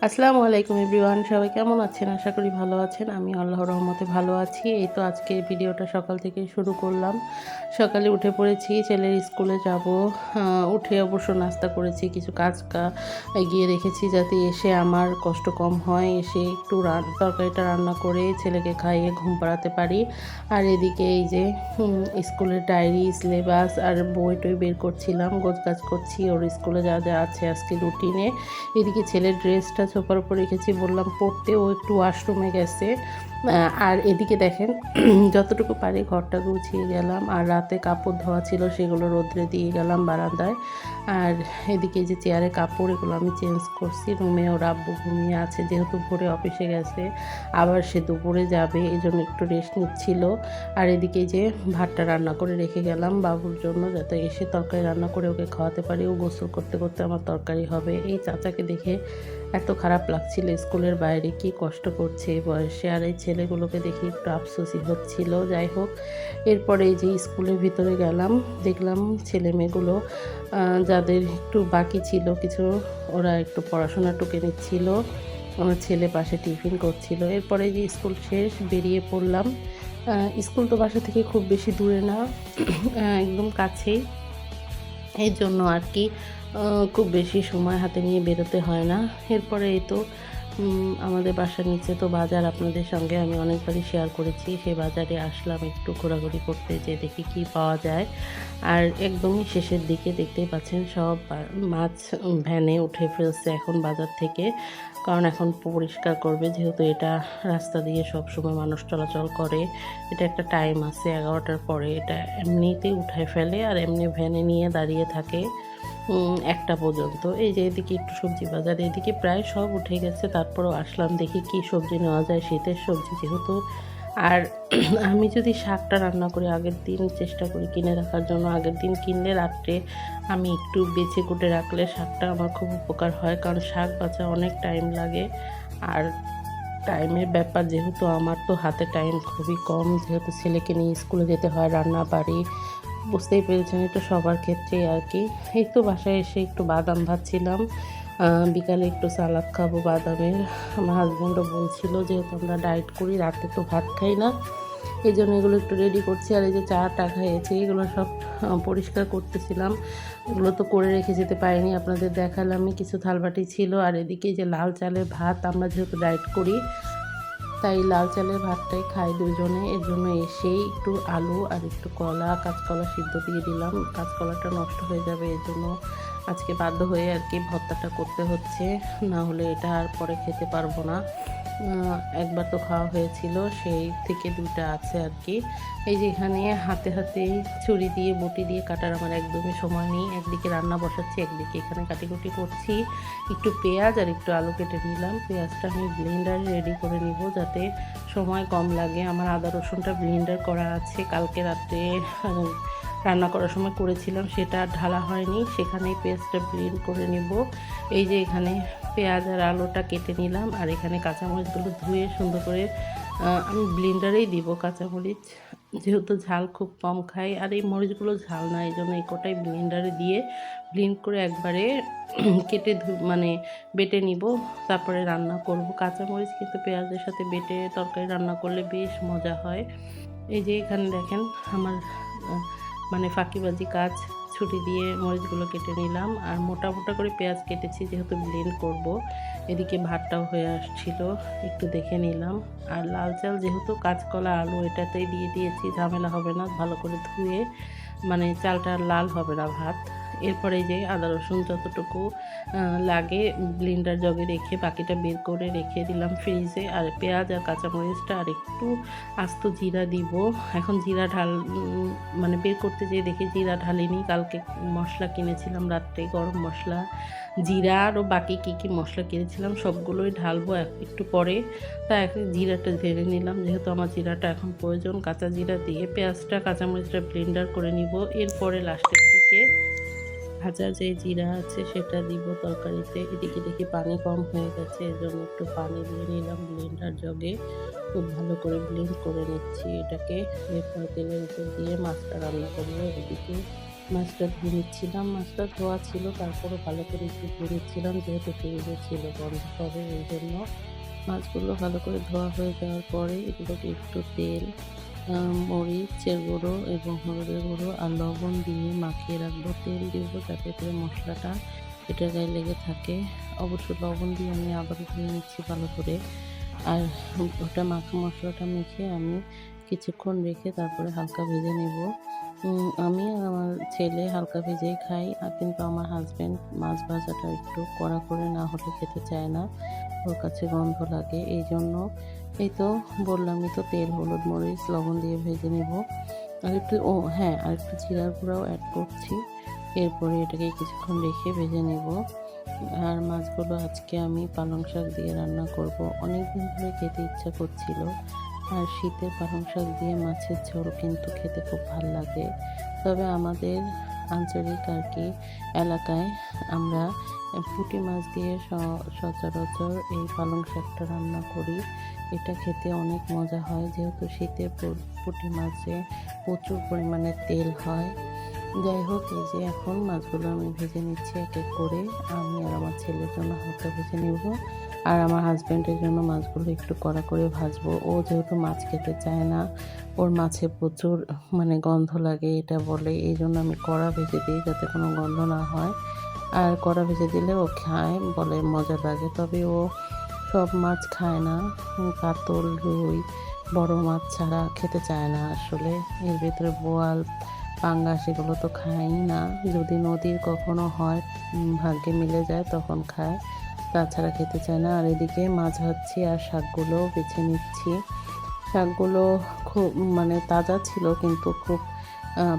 আসসালামু আলাইকুম এভরিওয়ান, সবাই কেমন আছেন? আশা করি ভালো আছেন। আমি আল্লাহর রহমতে ভালো আছি। এই তো আজকের ভিডিওটা সকাল থেকেই শুরু করলাম। সকালে উঠে পড়েছি, ছেলের স্কুলে যাব। উঠে অবশ্য নাস্তা করেছি, কিছু কাজ এগিয়ে রেখেছি যাতে এসে আমার কষ্ট কম হয়। এসে একটু তরকারিটা রান্না করে ছেলেকে খাইয়ে ঘুম পাড়াতে পারি। আর এদিকে এই যে স্কুলের ডায়েরি, সিলেবাস আর বই টই বের করছিলাম, গোছগাছ করছি ওর স্কুলে যা যা আছে আজকে রুটিনে। এদিকে ছেলের ড্রেসটা সোফার উপর রেখেছি, বললাম পড়তে, ও একটু ওয়াশরুমে গেছে। আর এদিকে দেখেন যতটুকু পারি ঘরটা গুছিয়ে গেলাম। আর রাতে কাপড় ধোয়া ছিল সেগুলো রোদ্রে দিয়ে গেলাম বারান্দায়। আর এদিকে যে চেয়ারে কাপড়, এগুলো আমি চেঞ্জ করছি। রুমে ওর আব্বু ঘুমিয়ে আছে, যেহেতু ভোরে অফিসে গেছে, আবার সে দুপুরে যাবে, এই জন্য একটু রেস্ট নিচ্ছিল। আর এদিকে যে ভাতটা রান্না করে রেখে গেলাম বাবুর জন্য, যাতে এসে তরকারি রান্না করে ওকে খাওয়াতে পারি। ও গোসল করতে করতে আমার তরকারি হবে। এই চাচাকে দেখে এত খারাপ লাগছিল, স্কুলের বাইরে কি কষ্ট করছে এই বয়সে। আর এই ছেলেগুলোকে দেখে একটু আফসোসই হচ্ছিল। যাই হোক, এরপরে এই যে স্কুলের ভিতরে গেলাম, দেখলাম ছেলে মেয়েগুলো যাদের একটু বাকি ছিল কিছু, ওরা একটু পড়াশোনা টুকে নিচ্ছিল। আমার ছেলে পাশে টিফিন করছিল। এরপরে যে স্কুল শেষ, বেরিয়ে পড়লাম। স্কুল তো বাসা থেকে খুব বেশি দূরে না, একদম কাছেই। এর জন্য আর কি খুব বেশি সময় হাতে নিয়ে বেরোতে হয় না। এরপরে এই তো আমাদের বাসার নিচে তো বাজার, আপনাদের সঙ্গে আমি অনেকবারই শেয়ার করেছি। সেই বাজারে আসলাম একটু ঘোরাঘুরি করতে, যে দেখি কি পাওয়া যায়। আর একদমই শেষের দিকে দেখতেই পাচ্ছেন সব মাছ ভ্যানে উঠে ফেলছে এখন বাজার থেকে, কারণ এখন পরিষ্কার করবে, যেহেতু এটা রাস্তা দিয়ে সব সময় মানুষ চলাচল করে। এটা একটা টাইম আছে 11টার পরে, এটা এমনিতেই উঠায় ফেলে আর এমনি ভ্যানে নিয়ে দাঁড়িয়ে থাকে 1টা পর্যন্ত। এই যে এদিকে একটু সবজি বাজার, এদিকে প্রায় সব উঠে গেছে, তারপরেও আসলাম দেখি কি সবজি নেওয়া যায়, শীতের সবজি যেহেতু। আর আমি যদি শাকটা রান্না করি আগের দিন চেষ্টা করি কিনে রাখার জন্য। আগের দিন কিনলে রাত্রে আমি একটু বেছে কুটে রাখলে শাকটা আমার খুব উপকার হয়, কারণ শাক বাছা অনেক টাইম লাগে। আর টাইমের ব্যাপার, যেহেতু আমার তো হাতে টাইম খুবই কম, যেহেতু ছেলেকে নিয়ে স্কুলে যেতে হয়, রান্না বাড়ি, বুঝতেই পেরেছেন এটা সবার ক্ষেত্রেই আর কি। এই তো বাসায় এসে একটু বাদাম ভাজছিলাম, বিকালে একটু সালাদ খাবো বাদামের। আমার হাজব্যান্ডও বলছিল, যেহেতু আমরা ডায়েট করি, রাতে তো ভাত খাই না, এই জন্য এগুলো একটু রেডি করছি। আর এই যে চাটা খাইয়েছি, এগুলো সব পরিষ্কার করতেছিলাম। এগুলো তো করে রেখে যেতে পারিনি, আপনাদের দেখালাম। কিছু থালবাটি ছিল। আর এদিকে যে লাল চালের ভাত, আমরা যেহেতু ডায়েট করি তাই লাল চালের ভাতটাই খাই দুজনে। এর জন্য এসেই একটু আলু আর একটু কলা, কাঁচকলা সিদ্ধ দিয়ে দিলাম। কাঁচকলাটা নষ্ট হয়ে যাবে, এর জন্য আজকে বাধ্য হয়ে আর কি ভর্তাটা করতে হচ্ছে, না হলে এটা আর পরে খেতে পারবো না। একবার তো খাওয়া হয়েছিল, সেই থেকে 2টা আছে আর কি। এই যে এখানে হাতে হাতেই ছুরি দিয়ে বটি দিয়ে কাটার আমার একদমই সময় নেই। একদিকে রান্না বসাচ্ছি, একদিকে এখানে কাটিকুটি করছি। একটু পেঁয়াজ আর একটু আলু কেটে নিলাম। পেঁয়াজটা আমি ব্লেন্ডারে রেডি করে নিব যাতে সময় কম লাগে। আমার আদা রসুনটা ব্লেন্ডার করা আছে, কালকে রাত্রে রান্না করার সময় করেছিলাম, সেটা ঢালা হয়নি, সেখানেই পেঁয়াজটা ব্লেন্ড করে নেব। এই যে এখানে পেঁয়াজ আর আলুটা কেটে নিলাম। আর এখানে কাঁচামরিচগুলো ধুয়ে সুন্দর করে আমি ব্লেন্ডারেই দিব কাঁচামরিচ, যেহেতু ঝাল খুব কম খাই। আর এই মরিচগুলো ঝাল না, এই জন্য এই কটাই ব্লেন্ডারে দিয়ে ব্লেন্ড করে একবারে কেটে মানে বেটে নিব, তারপরে রান্না করব। কাঁচামরিচ কিন্তু পেঁয়াজের সাথে বেটে তরকারি রান্না করলে বেশ মজা হয়। এই যে এখানে দেখেন আমার মানে ফাঁকিবাজি কাজ, ছুরি দিয়ে মরিচগুলো কেটে নিলাম। আর মোটা মোটা করে পেঁয়াজ কেটেছি, যেহেতু ব্লেন্ড করব। এদিকে ভাতটাও হয়ে আসছিল, একটু দেখে নিলাম। আর লাল চাল, যেহেতু কাঁচকলা আলু এটাতেই দিয়ে দিয়েছি, ঝামেলা হবে না, ভালো করে ধুয়ে মানে চালটা লাল হবে না ভাত। এরপরে যে আদা রসুন যতটুকু লাগে ব্লেন্ডার জগে রেখে বাকিটা বের করে রেখে দিলাম ফ্রিজে। আর পেঁয়াজ আর কাঁচামরিচটা আর একটু আস্ত জিরা দিব। এখন জিরা মানে বের করতে যেয়ে দেখি জিরা ঢালিনি, কালকে মশলা কিনেছিলাম রাত্রে, গরম মশলা, জিরা আরও বাকি কী কী মশলা কিনেছিলাম সবগুলোই ঢালবো একটু পরে। তা এখন জিরাটা ঢেলে নিলাম, যেহেতু আমার জিরাটা এখন প্রয়োজন। কাঁচা জিরা দিয়ে পেঁয়াজটা কাঁচামরিচটা ব্লেন্ডার করে নিব। এরপরে লাস্টের দিকে ভাজা যে জিরা আছে সেটা দিব তরকারিতে। এদিকে দেখি পানি কম হয়ে গেছে, এর জন্য একটু পানি দিয়ে নিলাম ব্লেন্ডার জগে। খুব ভালো করে ব্লেন্ড করে নিচ্ছি এটাকে। এরপর তেলের উপর দিয়ে মাছটা রান্না করবো। এদিকে মাছটা ধুয়ে নিচ্ছিলাম। মাছটা ধোয়া ছিল, তারপরও ভালো করে একটু ধুয়ে নিচ্ছিলাম, যেহেতু ফ্রিজে ছিল গন্ধ হবে এই জন্য। মাছগুলো ভালো করে ধোয়া হয়ে যাওয়ার পরে এগুলোকে একটু তেল, মরিচের গুঁড়ো এবং হলুদের গুঁড়ো আর লবণ দিয়ে মাখিয়ে রাখবো। তেল দিব যাতে করে মশলাটা এটার গায়ে লেগে থাকে। অবশ্য লবণ দিয়ে আমি আবারও ধুয়ে নিচ্ছি ভালো করে। আর ওটা মশলাটা মেখে আমি কিছুক্ষণ রেখে তারপরে হালকা ভেজে নেব। আমি আর আমার ছেলে হালকা ভেজেই খাই, কিন্তু আমার হাসব্যান্ড মাছ ভাজাটা একটু কড়া করে না হলে খেতে চায় না, ওর কাছে গন্ধ লাগে। এই জন্য এই তো বললামই তো, তেল, হলুদ, মরিচ, লবণ দিয়ে ভেজে নেব। আর একটু হ্যাঁ, আর একটু জিরার গুঁড়াও অ্যাড করছি। এরপরে এটাকে কিছুক্ষণ রেখে ভেজে নেব। আর মাছগুলো আজকে আমি পালং শাক দিয়ে রান্না করব। অনেক দিন ধরে খেতে ইচ্ছা করছিল। আর শীতে পালং শাক দিয়ে মাছের ঝোল কিন্তু খেতে খুব ভাল লাগে। তবে আমাদের আঞ্চলিক আর কি এলাকায় আমরা পুঁটি মাছ দিয়ে সচরাচর এই পালং শাকটা রান্না করি। এটা খেতে অনেক মজা হয়, যেহেতু শীতে পুঁটি মাছে প্রচুর পরিমাণে তেল হয়। যাই হোক, এই যে এখন মাছগুলো আমি ভেজে নিচ্ছি এক এক করে। আমি আর আমার ছেলের জন্য হালকা ভেজে নেব, আর আমার হাজব্যান্ডের জন্য মাছগুলো একটু কড়া করে ভাজবো। ও যেহেতু মাছ খেতে চায় না, ওর মাছে প্রচুর গন্ধ লাগে এটা বলে, এই জন্য আমি কড়া ভেজে দিই যাতে কোনো গন্ধ না হয়। আর কড়া ভেজে দিলে ও খায়, বলে মজা লাগে। তবে ও সব মাছ খায় না, কাতল, রুই, বড় মাছ ছাড়া খেতে চায় না আসলে। এর ভিতরে বোয়াল, পাঙ্গাস এগুলো তো খাই না। যদি নদীর কখনো হয়, ভাগ্যে মিলে যায় তখন খায়, তাছাড়া খেতে চায় না। আর এদিকে মাছ ভাজছি আর শাকগুলোও বেছে নিচ্ছি। শাকগুলো খুব তাজা ছিল, কিন্তু খুব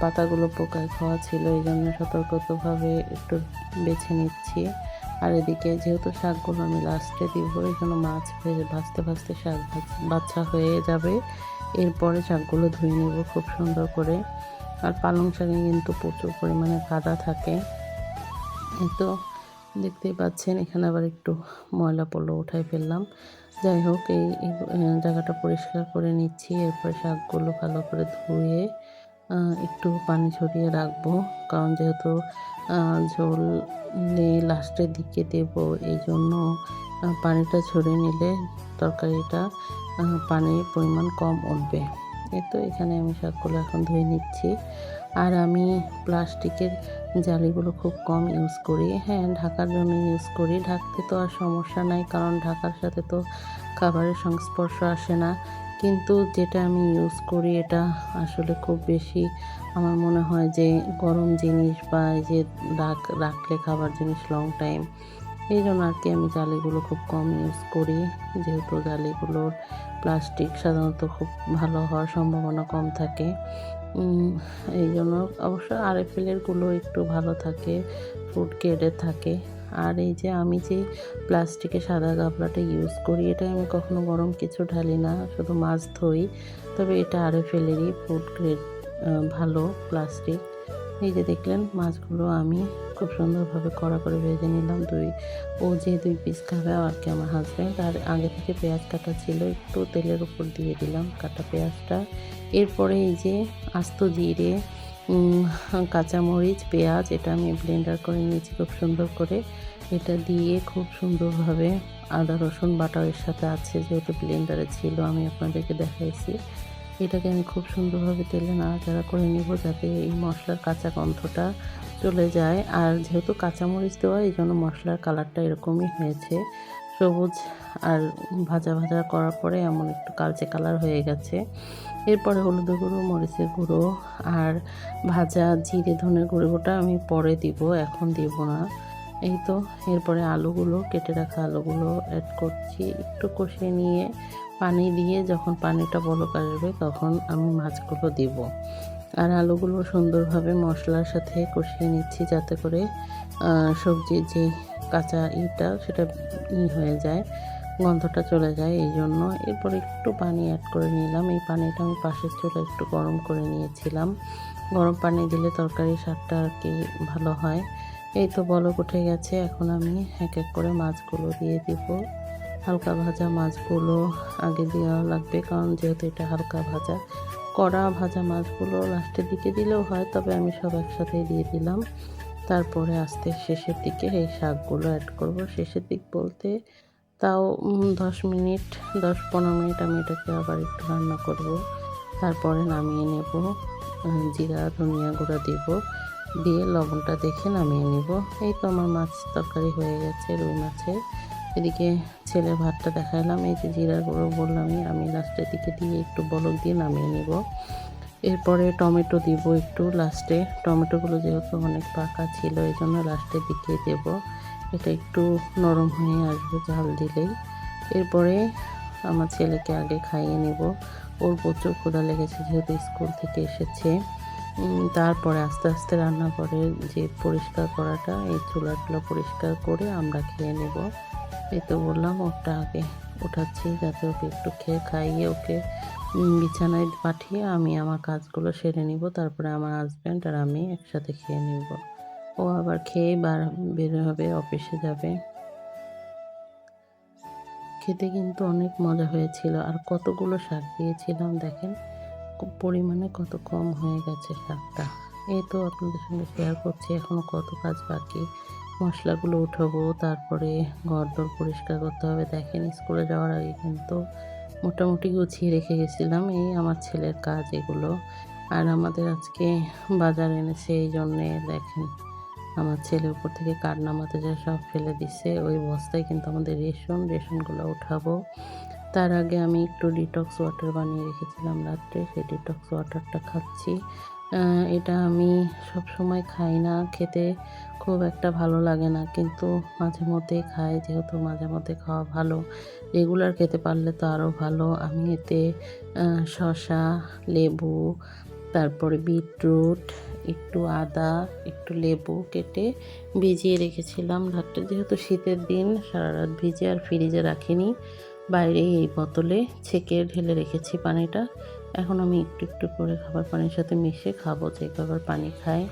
পাতাগুলো পোকায় খাওয়া ছিল, এই জন্য সতর্কতাভাবে একটু বেছে নিচ্ছি। আর এদিকে যেহেতু শাকগুলো আমি লাস্টে দিব, এই জন্য মাছ ভাজতে ভাজতে শাক বাছা হয়ে যাবে। এরপরে শাকগুলো ধুয়ে নেব খুব সুন্দর করে। আর পালং শাকে কিন্তু প্রচুর পরিমাণে কাদা থাকে। এই তো দেখতেই পাচ্ছেন, এখানে আবার একটু ময়লা পড়লো, উঠাই ফেললাম। যাই হোক, এই জায়গাটা পরিষ্কার করে নিচ্ছি। এরপরে শাকগুলো ভালো করে ধুয়ে একটু পানি ঝরিয়ে রাখবো, কারণ যেহেতু ঝোল লাস্টের দিকে দেব, এই জন্য পানিটা ঝরিয়ে নিলে তরকারিটা পানির পরিমাণ কম উঠবে। এই তো এখানে আমি শাকগুলো এখন ধুয়ে নিচ্ছি। আর আমি প্লাস্টিকের জালিগুলো খুব কম ইউজ করি। হ্যাঁ, ঢাকার জন্য ইউজ করি। ঢাকতে তো আর সমস্যা নাই, কারণ ঢাকার সাথে তো খাবারের সংস্পর্শ আসে না। কিন্তু যেটা আমি ইউজ করি এটা আসলে খুব বেশি, আমার মনে হয় যে গরম জিনিস বা এই যে রাখলে খাবার জিনিস লং টাইম, এই জন্য আর কি আমি জালিগুলো খুব কম ইউজ করি। যেহেতু জালিগুলোর প্লাস্টিক সাধারণত খুব ভালো হওয়ার সম্ভাবনা কম থাকে, এই জন্য। অবশ্য আরএফএলেরগুলো একটু ভালো থাকে, ফুড গ্রেডের থাকে। আর এই যে আমি যে প্লাস্টিকের সাদা গামলাটা ইউজ করি, এটা আমি কখনো গরম কিছু ঢালি না, শুধু মাছ ধুই। তবে এটা আরএফএলেরই, ফুড গ্রেড, ভালো প্লাস্টিক। এই যে দেখলেন, মাছগুলো আমি খুব সুন্দরভাবে কড়া করে ভেজে নিলাম। ও যে 2 পিস খাবে আর কি আমার হাজব্যান্ড। আর আগে থেকে পেঁয়াজ কাটা ছিল, একটু তেলের উপর দিয়ে দিলাম কাটা পেঁয়াজটা। এরপরে এই যে আস্ত জিরে, কাঁচামরিচ, পেঁয়াজ, এটা আমি ব্লেন্ডার করে নিয়েছি খুব সুন্দর করে। এটা দিয়ে খুব সুন্দরভাবে, আদা রসুন বাটাও এর সাথে আছে, যেহেতু ব্লেন্ডারে ছিল আমি আপনাদেরকে দেখাইছি। এটাকে আমি খুব সুন্দরভাবে তেলে নাড়াচাড়া করে নিব, যাতে এই মশলার কাঁচা গন্ধটা চলে যায়। আর যেহেতু কাঁচামরিচ দেওয়া, এই জন্য মশলার কালারটা এরকমই হয়েছে, সবুজ। আর ভাজা ভাজা করার পরে এমন একটু কালচে কালার হয়ে গেছে। এরপরে হলুদের গুঁড়ো, মরিচের গুঁড়ো আর ভাজা জিরে ধনের গুঁড়োটা আমি পরে দিব, এখন দিব না। এই তো এরপরে আলুগুলো, কেটে রাখা আলুগুলো অ্যাড করছি, একটু কষিয়ে নিয়ে পানি দিয়ে যখন পানিটা বলক আসবে তখন আমি মাছগুলো দিব। আর আলুগুলো সুন্দরভাবে মশলার সাথে কষিয়ে নিচ্ছি, যাতে করে সবজির যে কাঁচা সেটা হয়ে যায়, গন্ধটা চলে যায়, এই জন্য। এরপর একটু পানি অ্যাড করে নিলাম। এই পানিটা আমি পাশের চুলায় একটু গরম করে নিয়েছিলাম। গরম পানি দিলে তরকারির স্বাদটা আর কি ভালো হয়। এই তো বলক উঠে গেছে, এখন আমি এক এক করে মাছগুলো দিয়ে দিব। হালকা ভাজা মাছগুলো আগে দেওয়া লাগবে, কারণ যেহেতু এটা হালকা ভাজা, কড়া ভাজা মাছগুলো লাস্টের দিকে দিলেও হয়, তবে আমি সব একসাথেই দিয়ে দিলাম। তারপরে আস্তে শেষের দিকে এই শাকগুলো অ্যাড করব। শেষের দিক বলতে তাও 10 মিনিট 10-15 মিনিট আমি এটাকে আবার একটু রান্না করব। তারপরে নামিয়ে নেব। জিরা ধনিয়া গুঁড়া দেব, দিয়ে লবণটা দেখে নামিয়ে নিব। এই তো আমার মাছ তরকারি হয়ে গেছে রুই মাছের। এদিকে ছেলের ভাতটা দেখালাম, এই যে জিরার গুঁড়ো বললামই, আমি লাস্টের দিকে দিয়ে একটু বলক দিয়ে নামিয়ে নিব। এরপরে টমেটো দিব একটু লাস্টে। টমেটোগুলো যেহেতু অনেক পাকা ছিল এই জন্য লাস্টের দিকে দেব, এটা একটু নরম হয়ে আসবে ঝাল দিলেই। এরপরে আমার ছেলেকে আগে খাইয়ে নেব, ওর প্রচুর ক্ষুধা লেগেছে যেহেতু স্কুল থেকে এসেছে। তারপরে আস্তে আস্তে রান্না করে যে পরিষ্কার করাটা, এই চুলা পরিষ্কার করে আমরা খেয়ে নেব। এই তো বললাম ওটা আগে উঠাচ্ছি যাতে ওকে একটু খাইয়ে ওকে বিছানায় পাঠিয়ে আমি আমার কাজগুলো সেরে নিব। তারপরে আমার হাজব্যান্ড আর আমি একসাথে খেয়ে নিব। ও আবার খেয়ে বের হবে, অফিসে যাবে। খেতে কিন্তু অনেক মজা হয়েছিল, আর কতগুলো শাক দিয়েছিলাম দেখেন, পরিমাণে কত কম হয়ে গেছে শাকটা। এই তো আপনাদের সঙ্গে শেয়ার করছি, এখনও কত কাজ বাকি। মশলাগুলো উঠাবো, তারপরে ঘরদোর পরিষ্কার করতে হবে। দেখেন স্কুলে যাওয়ার আগে কিন্তু মোটামুটি গুছিয়ে রেখে গেছিলাম, এই আমার ছেলের কাজ এগুলো। আর আমাদের আজকে বাজার এনেছে, এই জন্যে দেখেন আমার ছেলে উপর থেকে কাঠ নামাতে যায় সব ফেলে দিছে। ওই বস্তায় কিন্তু আমাদের রেশনগুলো উঠাবো। তার আগে আমি একটু ডিটক্স ওয়াটার বানিয়ে রেখেছিলাম রাত্রে, সেই ডিটক্স ওয়াটারটা খাচ্ছি। এটা আমি সব সময় খাই না, খেতে খুব একটা ভালো লাগে না, কিন্তু মাঝে মধ্যেই খাই, যেহেতু মাঝে মধ্যে খাওয়া ভালো। রেগুলার খেতে পারলে তো আরও ভালো। আমি এতে শসা, লেবু, তারপরে বিটরুট, একটু আদা, একটু লেবু কেটে ভিজিয়ে রেখেছিলাম রাত্রে, যেহেতু শীতের দিন সারা রাত ভিজে আর ফ্রিজে রাখিনি, বাইরেই এই বোতলে ছেঁকে ঢেলে রেখেছি পানিটা। এখন আমি একটু একটু করে খাবার পানির সাথে মিশিয়ে খাবো, যে কবার পানি খাই।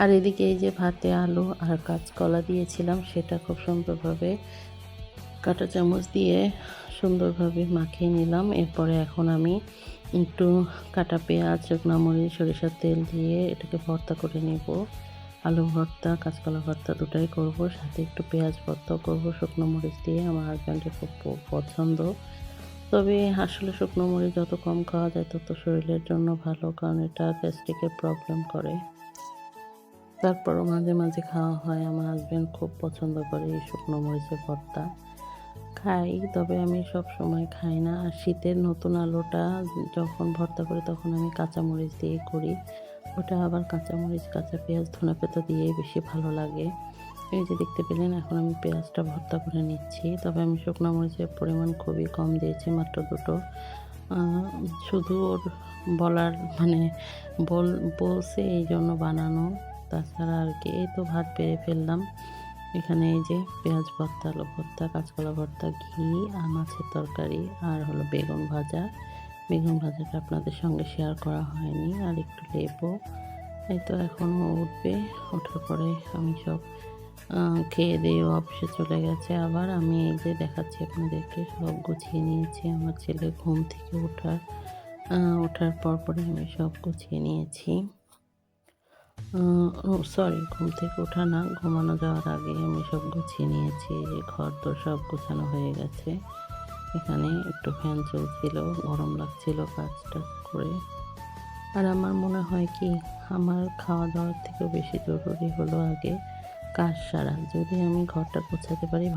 আর এদিকে এই যে ভাতে আলু আর কাঁচকলা দিয়েছিলাম, সেটা খুব সুন্দরভাবে কাঁটা চামচ দিয়ে সুন্দরভাবে মাখিয়ে নিলাম। এরপরে এখন আমি একটু কাটা পেঁয়াজ, শুকনো মরিচ, সরিষার তেল দিয়ে এটাকে ভর্তা করে নেব। আলু ভর্তা, কাঁচকলা ভর্তা দুটাই করব, সাথে একটু পেঁয়াজ ভর্তাও করব শুকনো মরিচ দিয়ে। আমার হাজব্যান্ডের খুব পছন্দ, তবে আসলে শুকনো মরিচ যত কম খাওয়া যায় তত শরীরের জন্য ভালো, কারণ এটা গ্যাস্ট্রিকের প্রবলেম করে। তারপরও মাঝে মাঝে খাওয়া হয়। আমার হাজব্যান্ড খুব পছন্দ করে এই শুকনো মরিচের ভর্তা। খাই, তবে আমি সব সময় খাই না। আর শীতের নতুন আলুটা যখন ভর্তা করি তখন আমি কাঁচামরিচ দিয়ে করি, ওটা আবার কাঁচামরিচ, কাঁচা পেঁয়াজ, ধনেপাতা দিয়ে বেশি ভালো লাগে। এই যে দেখতে পেলেন এখন আমি পেঁয়াজটা ভর্তা করে নিচ্ছি, তবে আমি শুকনো মরিচের পরিমাণ খুবই কম দিয়েছি, মাত্র দুটো। শুধু ওর বলার মানে বলছে এই জন্য বানানো, তাছাড়া আর কি। এই তো ভাত বেড়ে ফেললাম। এখানে এই যে পেঁয়াজ ভর্তা, আলু ভর্তা, কাঁচকলা ভর্তা, ঘি আর মাছের তরকারি, আর হলো বেগুন ভাজা। বেগুন ভাজাটা আপনাদের সঙ্গে শেয়ার করা হয়নি, আর একটু লেবু। এই তো এখনও উঠবে, ওঠার পরে আমি সব খেয়ে দিয়ে অফিসে চলে গেছে। আবার আমি এই যে দেখাচ্ছি আপনাদেরকে, সব গুছিয়ে নিয়েছি। আমার ছেলে ঘুম থেকে ওঠার পরে আমি সব গুছিয়ে নিয়েছি। সরি, ঘুম থেকে ওঠা না, ঘুমানো যাওয়ার আগে আমি সব গুছিয়ে নিয়েছি। এই যে ঘর তো সব গোছানো হয়ে গেছে। এখানে একটু ফ্যান চলছিল, গরম লাগছিল কাজ টাজ করে। আর আমার মনে হয় কি, আমার খাওয়া দাওয়ার থেকেও বেশি জরুরি হলো আগে কাজ সারা। যদি আমি ঘরটা গোছাতে পারি